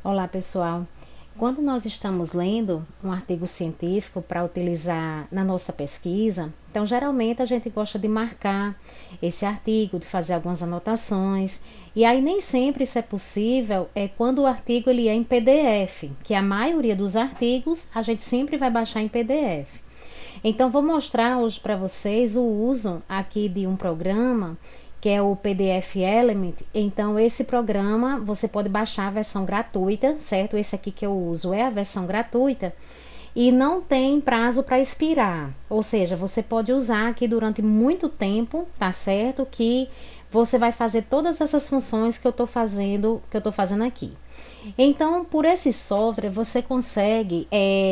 Olá, pessoal. Quando nós estamos lendo um artigo científico para utilizar na nossa pesquisa, então geralmente a gente gosta de marcar esse artigo, de fazer algumas anotações, e aí nem sempre isso é possível quando o artigo ele é em PDF, que a maioria dos artigos a gente sempre vai baixar em PDF. Então vou mostrar hoje para vocês o uso aqui de um programa que é o PDF Element. Então esse programa você pode baixar a versão gratuita, certo? Esse aqui que eu uso é a versão gratuita e não tem prazo para expirar. Ou seja, você pode usar aqui durante muito tempo, tá certo? Que você vai fazer todas essas funções que eu tô fazendo aqui. Então, por esse software, você consegue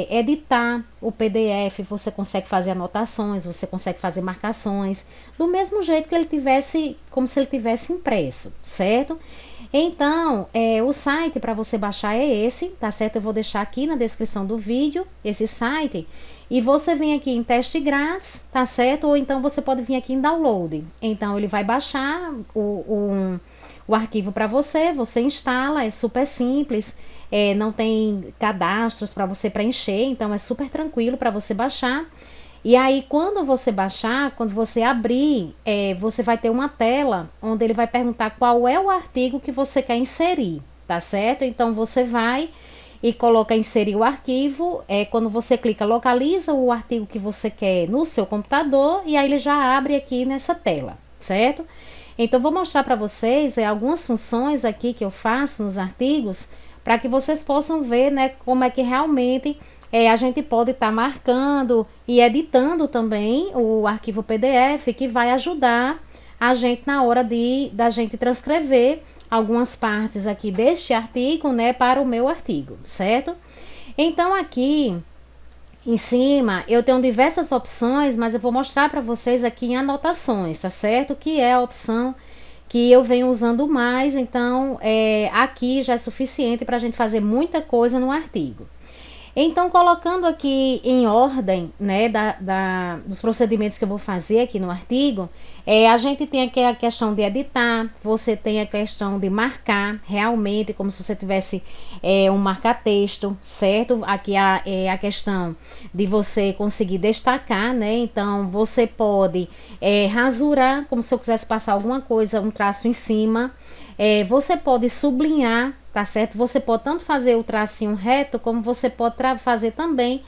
editar o PDF, você consegue fazer anotações, você consegue fazer marcações, do mesmo jeito que ele tivesse, como se ele tivesse impresso, certo? Então, o site para você baixar é esse, tá certo? Eu vou deixar aqui na descrição do vídeo esse site. E você vem aqui em teste grátis, tá certo? Ou então você pode vir aqui em download. Então, ele vai baixar o arquivo para você, você instala, é super simples, não tem cadastros para você preencher, então é super tranquilo para você baixar. E aí, quando você baixar, quando você abrir, você vai ter uma tela onde ele vai perguntar qual é o artigo que você quer inserir, tá certo? Então, você vai e coloca inserir o arquivo. Quando você clica, localiza o artigo que você quer no seu computador e aí ele já abre aqui nessa tela, certo? Então, vou mostrar para vocês algumas funções aqui que eu faço nos artigos para que vocês possam ver, né, como é que realmente a gente pode estar marcando e editando também o arquivo PDF, que vai ajudar a gente na hora da gente transcrever algumas partes aqui deste artigo, né, para o meu artigo, certo? Então, aqui em cima eu tenho diversas opções, mas eu vou mostrar para vocês aqui em anotações, tá certo? Que é a opção que eu venho usando mais, então aqui já é suficiente para a gente fazer muita coisa no artigo. Então, colocando aqui em ordem, né, dos procedimentos que eu vou fazer aqui no artigo, a gente tem aqui a questão de editar, você tem a questão de marcar, realmente, como se você tivesse um marca-texto, certo? Aqui a questão de você conseguir destacar, né? Então, você pode rasurar, como se eu quisesse passar alguma coisa, um traço em cima. Você pode sublinhar, tá certo? Você pode tanto fazer o tracinho reto, como você pode fazer também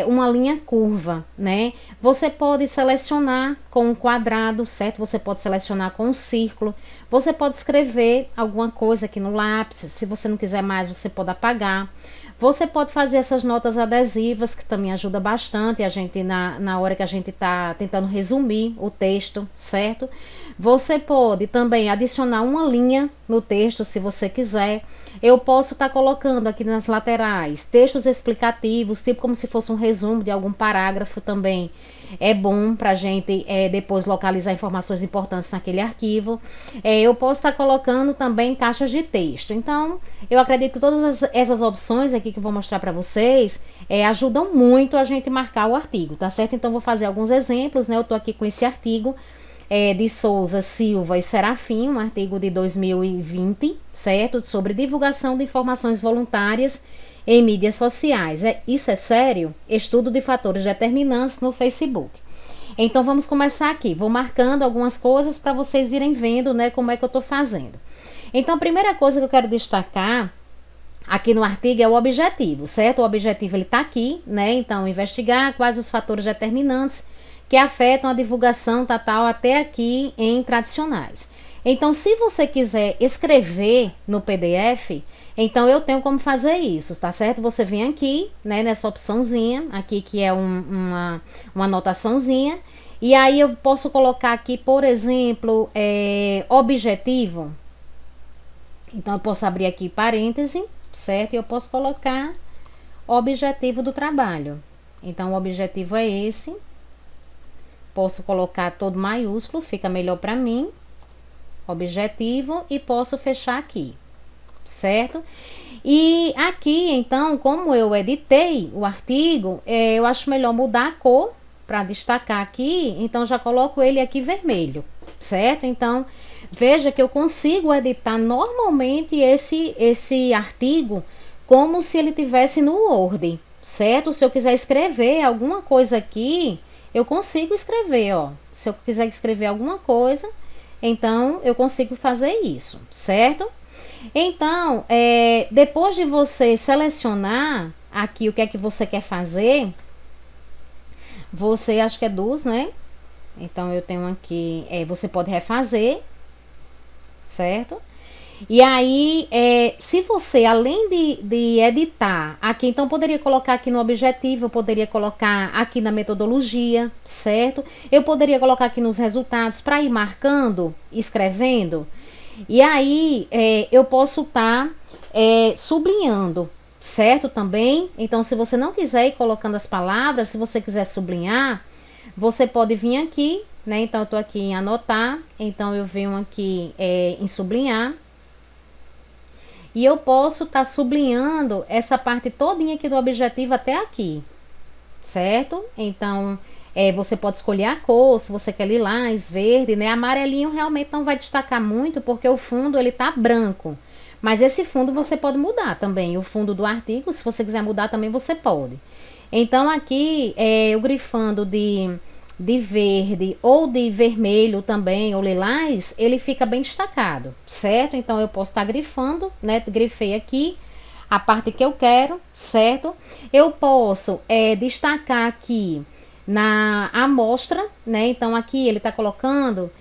uma linha curva, né? Você pode selecionar com um quadrado, certo? Você pode selecionar com um círculo. Você pode escrever alguma coisa aqui no lápis. Se você não quiser mais, você pode apagar. Você pode fazer essas notas adesivas, que também ajuda bastante a gente na hora que a gente está tentando resumir o texto, certo? Você pode também adicionar uma linha no texto, se você quiser. Eu posso estar colocando aqui nas laterais textos explicativos, tipo como se fosse um resumo de algum parágrafo também. É bom para a gente depois localizar informações importantes naquele arquivo. Eu posso estar colocando também caixas de texto. Então, eu acredito que todas essas opções aqui que eu vou mostrar para vocês ajudam muito a gente marcar o artigo, tá certo? Então, vou fazer alguns exemplos, né? Eu tô aqui com esse artigo de Souza, Silva e Serafim, um artigo de 2020, certo? Sobre divulgação de informações voluntárias em mídias sociais. Isso é sério? Estudo de fatores determinantes no Facebook. Então, vamos começar aqui. Vou marcando algumas coisas para vocês irem vendo, né, como é que eu tô fazendo. Então, a primeira coisa que eu quero destacar aqui no artigo é o objetivo, certo? O objetivo ele tá aqui, né? Então, investigar quais os fatores determinantes que afetam a divulgação tal até aqui em tradicionais. Então, se você quiser escrever no PDF, então eu tenho como fazer isso, tá certo? Você vem aqui, né, nessa opçãozinha, aqui que é uma anotaçãozinha, e aí eu posso colocar aqui, por exemplo, objetivo. Então, eu posso abrir aqui parêntese, certo? E eu posso colocar objetivo do trabalho. Então, o objetivo é esse. Posso colocar todo maiúsculo, fica melhor para mim. Objetivo, e posso fechar aqui, certo? E aqui, então, como eu editei o artigo, eu acho melhor mudar a cor para destacar aqui. Então, já coloco ele aqui vermelho, certo? Então, veja que eu consigo editar normalmente esse artigo como se ele tivesse no Word, certo? Se eu quiser escrever alguma coisa aqui, eu consigo escrever, ó. Se eu quiser escrever alguma coisa, então eu consigo fazer isso, certo? Então, depois de você selecionar aqui o que é que você quer fazer, você acho que é dos, né? Então eu tenho aqui, você pode refazer, certo? E aí, se você, além de editar aqui, então poderia colocar aqui no objetivo, eu poderia colocar aqui na metodologia, certo? Eu poderia colocar aqui nos resultados para ir marcando, escrevendo. E aí, eu posso estar sublinhando, certo? Também. Então, se você não quiser ir colocando as palavras, se você quiser sublinhar, você pode vir aqui, né? Então, eu tô aqui em anotar, então eu venho aqui em sublinhar. E eu posso estar sublinhando essa parte todinha aqui do objetivo até aqui, certo? Então, você pode escolher a cor, se você quer lilás, verde, né? Amarelinho realmente não vai destacar muito, porque o fundo ele tá branco. Mas esse fundo você pode mudar também, o fundo do artigo, se você quiser mudar também você pode. Então, aqui, eu grifando de verde ou de vermelho também, ou lilás, ele fica bem destacado, certo? Então eu posso estar grifando, né? Grifei aqui a parte que eu quero, certo? Eu posso destacar aqui na amostra, né? Então aqui ele está colocando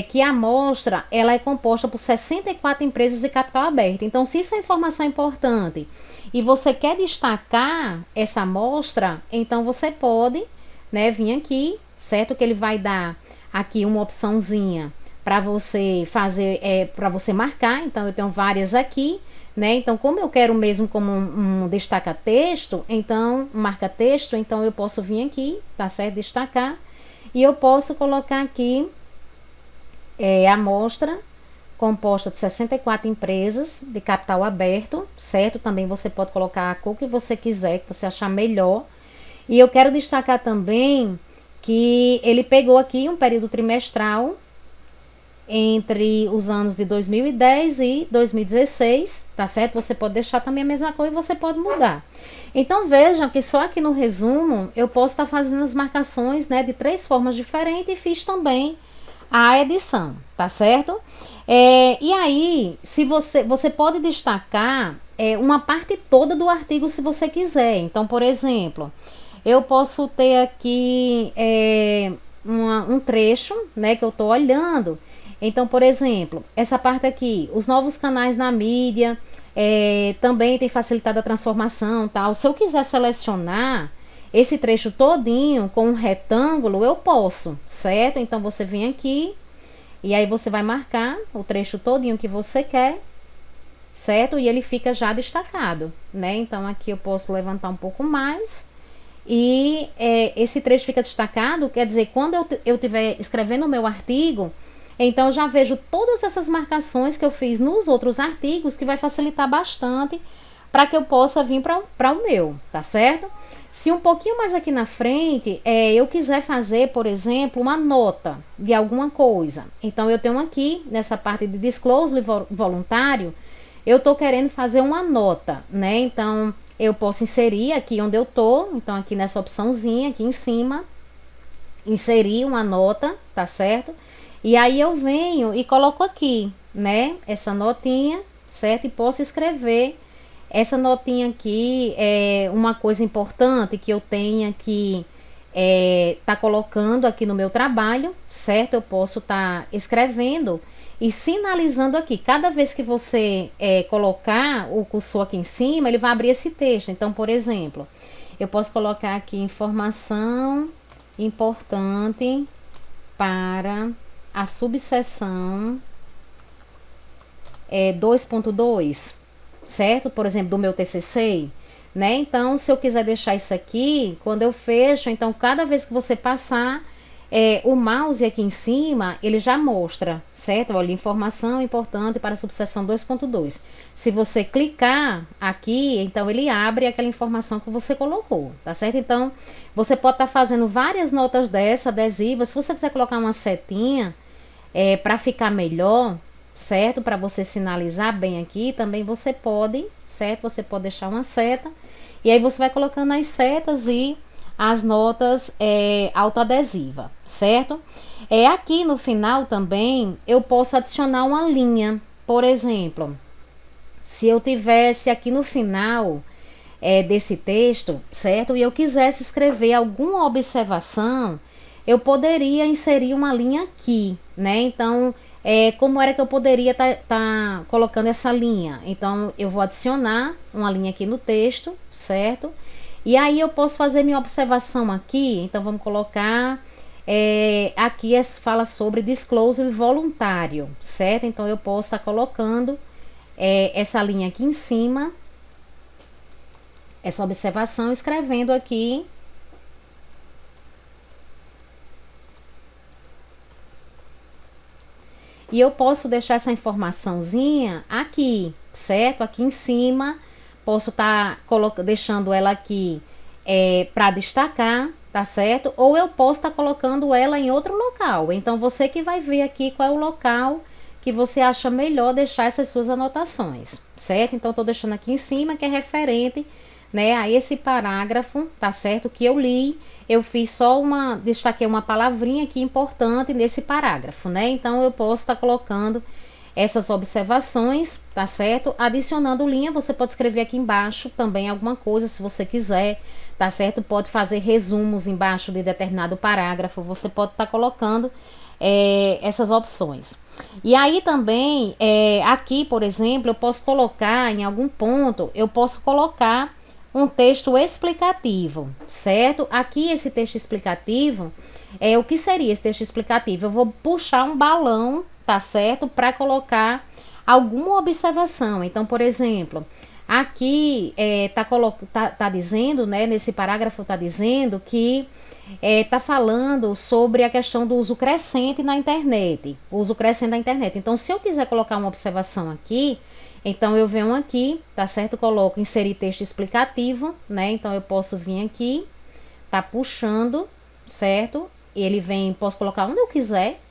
que a amostra ela é composta por 64 empresas de capital aberto. Então, se isso é informação importante e você quer destacar essa amostra, então você pode, né, vir aqui, certo? Que ele vai dar aqui uma opçãozinha para você fazer, para você marcar. Então eu tenho várias aqui, né? Então, como eu quero mesmo como um destaca texto, então marca texto, então eu posso vir aqui, tá certo? Destacar, e eu posso colocar aqui a amostra composta de 64 empresas de capital aberto, certo? Também você pode colocar a cor que você quiser, que você achar melhor. E eu quero destacar também que ele pegou aqui um período trimestral entre os anos de 2010 e 2016, tá certo? Você pode deixar também a mesma coisa e você pode mudar. Então vejam que só aqui no resumo eu posso estar fazendo as marcações, né, de 3 formas diferentes, e fiz também a edição, tá certo? E aí, se você pode destacar uma parte toda do artigo se você quiser. Então, por exemplo, eu posso ter aqui um trecho, né, que eu tô olhando. Então, por exemplo, essa parte aqui, os novos canais na mídia também tem facilitado a transformação, tal. Se eu quiser selecionar esse trecho todinho com um retângulo, eu posso, certo? Então, você vem aqui e aí você vai marcar o trecho todinho que você quer, certo? E ele fica já destacado, né? Então, aqui eu posso levantar um pouco mais. E esse trecho fica destacado, quer dizer, quando eu estiver escrevendo o meu artigo, então eu já vejo todas essas marcações que eu fiz nos outros artigos, que vai facilitar bastante para que eu possa vir para o meu, tá certo? Se um pouquinho mais aqui na frente, eu quiser fazer, por exemplo, uma nota de alguma coisa, então eu tenho aqui, nessa parte de disclosure voluntário, eu estou querendo fazer uma nota, né? Então, eu posso inserir aqui onde eu tô, então aqui nessa opçãozinha aqui em cima, inserir uma nota, tá certo? E aí eu venho e coloco aqui, né, essa notinha, certo? E posso escrever essa notinha aqui, uma coisa importante que eu tenha que tá colocando aqui no meu trabalho, certo? Eu posso estar escrevendo e sinalizando aqui. Cada vez que você colocar o cursor aqui em cima, ele vai abrir esse texto. Então, por exemplo, eu posso colocar aqui informação importante para a subseção 2.2, certo? Por exemplo, do meu TCC, né? Então, se eu quiser deixar isso aqui, quando eu fecho, então cada vez que você passar o mouse aqui em cima, ele já mostra, certo? Olha, informação importante para a subseção 2.2. Se você clicar aqui, então ele abre aquela informação que você colocou, tá certo? Então, você pode estar fazendo várias notas dessa, adesivas. Se você quiser colocar uma setinha, para ficar melhor, certo? Para você sinalizar bem aqui, também você pode, certo? Você pode deixar uma seta e aí você vai colocando as setas e as notas autoadesiva, certo? Aqui no final também eu posso adicionar uma linha, por exemplo, se eu tivesse aqui no final desse texto, certo? E eu quisesse escrever alguma observação, eu poderia inserir uma linha aqui, né? Então, como era que eu poderia tá colocando essa linha? Então, eu vou adicionar uma linha aqui no texto, certo? E aí eu posso fazer minha observação aqui. Então, vamos colocar aqui fala sobre disclosure voluntário, certo? Então, eu posso estar colocando essa linha aqui em cima, essa observação, escrevendo aqui e eu posso deixar essa informaçãozinha aqui, certo? Aqui em cima, posso estar deixando ela aqui para destacar, tá certo? Ou eu posso estar colocando ela em outro local. Então, você que vai ver aqui qual é o local que você acha melhor deixar essas suas anotações, certo? Então, tô deixando aqui em cima, que é referente, né, a esse parágrafo, tá certo? Que eu li, eu fiz só destaquei uma palavrinha aqui importante nesse parágrafo, né? Então, eu posso estar colocando essas observações, tá certo? Adicionando linha, você pode escrever aqui embaixo também alguma coisa, se você quiser, tá certo? Pode fazer resumos embaixo de determinado parágrafo, você pode estar colocando essas opções. E aí também, aqui, por exemplo, eu posso colocar em algum ponto, eu posso colocar um texto explicativo, certo? Aqui esse texto explicativo, o que seria esse texto explicativo? Eu vou puxar um balão, tá certo? Para colocar alguma observação. Então, por exemplo, aqui tá dizendo, né? Nesse parágrafo tá dizendo que tá falando sobre a questão do uso crescente na internet. O uso crescente da internet. Então, se eu quiser colocar uma observação aqui, então eu venho aqui, tá certo? Coloco inserir texto explicativo, né? Então eu posso vir aqui, tá puxando, certo? Ele vem, posso colocar onde eu quiser.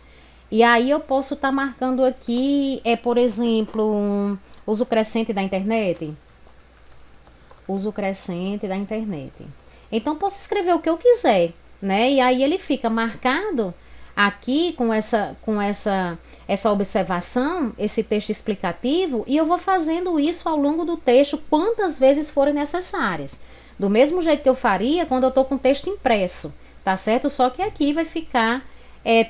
E aí eu posso estar marcando aqui, por exemplo, uso crescente da internet. Uso crescente da internet. Então posso escrever o que eu quiser, né? E aí ele fica marcado aqui com essa observação, esse texto explicativo, e eu vou fazendo isso ao longo do texto quantas vezes forem necessárias. Do mesmo jeito que eu faria quando eu tô com texto impresso, tá certo? Só que aqui vai ficar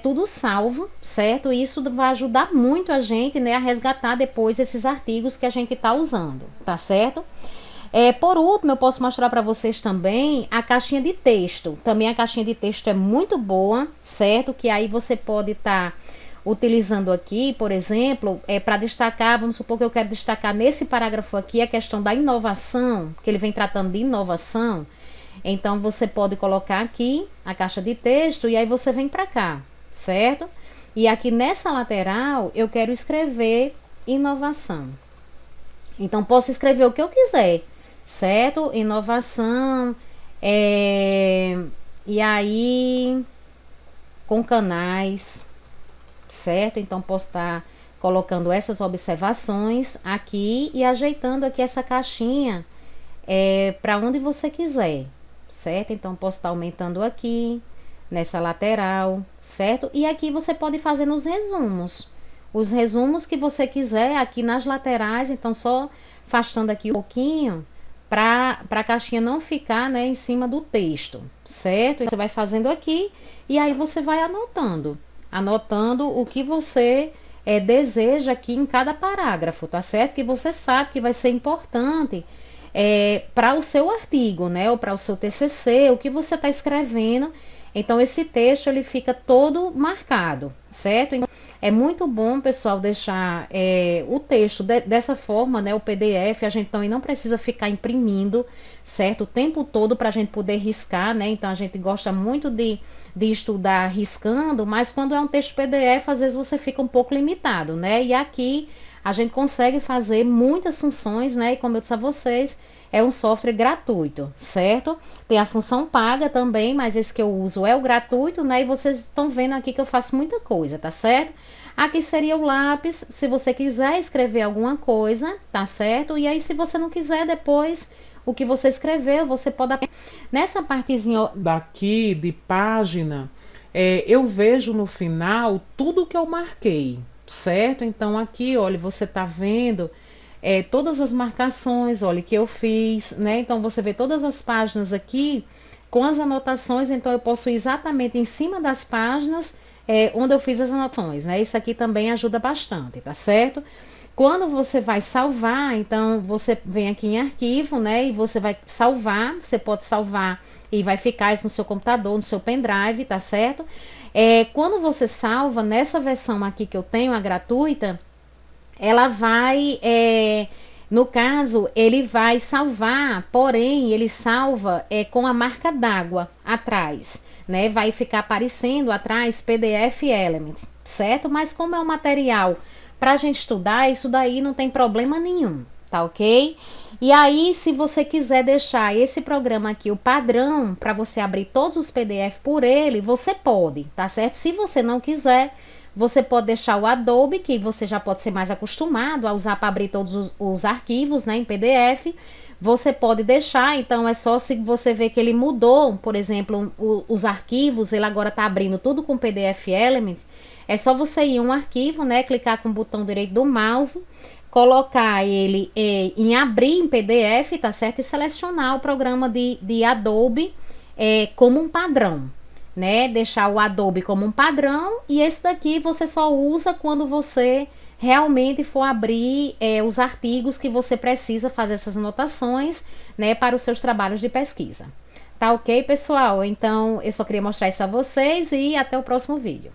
tudo salvo, certo? E isso vai ajudar muito a gente, né, a resgatar depois esses artigos que a gente tá usando, tá certo? Por último, eu posso mostrar para vocês também a caixinha de texto. Também a caixinha de texto é muito boa, certo? Que aí você pode estar utilizando aqui, por exemplo, para destacar, vamos supor que eu quero destacar nesse parágrafo aqui a questão da inovação, que ele vem tratando de inovação. Então, você pode colocar aqui a caixa de texto e aí você vem para cá, certo? E aqui nessa lateral, eu quero escrever inovação. Então, posso escrever o que eu quiser, certo? Inovação, e aí com canais, certo? Então posso estar colocando essas observações aqui e ajeitando aqui essa caixinha para onde você quiser, certo? Então posso estar aumentando aqui nessa lateral, certo? E aqui você pode fazer nos resumos, os resumos que você quiser aqui nas laterais. Então só afastando aqui um pouquinho para a caixinha não ficar, né, em cima do texto, certo? Você vai fazendo aqui e aí você vai anotando o que você deseja aqui em cada parágrafo, tá certo? Que você sabe que vai ser importante para o seu artigo, né, ou para o seu TCC, o que você está escrevendo. Então esse texto ele fica todo marcado, certo? Então, é muito bom, pessoal, deixar o texto dessa forma, né? O PDF, a gente também não precisa ficar imprimindo, certo? O tempo todo para a gente poder riscar, né? Então a gente gosta muito de estudar riscando, mas quando é um texto PDF, às vezes você fica um pouco limitado, né? E aqui a gente consegue fazer muitas funções, né? E como eu disse a vocês, é um software gratuito, certo? Tem a função paga também, mas esse que eu uso é o gratuito, né? E vocês estão vendo aqui que eu faço muita coisa, tá certo? Aqui seria o lápis, se você quiser escrever alguma coisa, tá certo? E aí, se você não quiser, depois o que você escreveu, você pode... Nessa partezinha daqui de página, eu vejo no final tudo que eu marquei, certo? Então aqui, olha, você tá vendo todas as marcações, olha, que eu fiz, né? Então você vê todas as páginas aqui com as anotações, então eu posso ir exatamente em cima das páginas onde eu fiz as anotações, né? Isso aqui também ajuda bastante, tá certo? Quando você vai salvar, então você vem aqui em arquivo, né? E você vai salvar, você pode salvar e vai ficar isso no seu computador, no seu pendrive, tá certo? Quando você salva, nessa versão aqui que eu tenho, a gratuita, ela vai, no caso, ele vai salvar, porém, ele salva com a marca d'água atrás, né? Vai ficar aparecendo atrás PDF Element, certo? Mas como é um material para a gente estudar, isso daí não tem problema nenhum, tá ok? E aí, se você quiser deixar esse programa aqui, o padrão, para você abrir todos os PDF por ele, você pode, tá certo? Se você não quiser, você pode deixar o Adobe, que você já pode ser mais acostumado a usar para abrir todos os arquivos, né, em PDF. Você pode deixar, então é só se você ver que ele mudou, por exemplo, os arquivos, ele agora está abrindo tudo com PDF Element. É só você ir em um arquivo, né, clicar com o botão direito do mouse, colocar ele em abrir em PDF, tá certo? E selecionar o programa de Adobe como um padrão, né? Deixar o Adobe como um padrão e esse daqui você só usa quando você realmente for abrir os artigos que você precisa fazer essas anotações, né, para os seus trabalhos de pesquisa. Tá ok, pessoal? Então, eu só queria mostrar isso a vocês e até o próximo vídeo.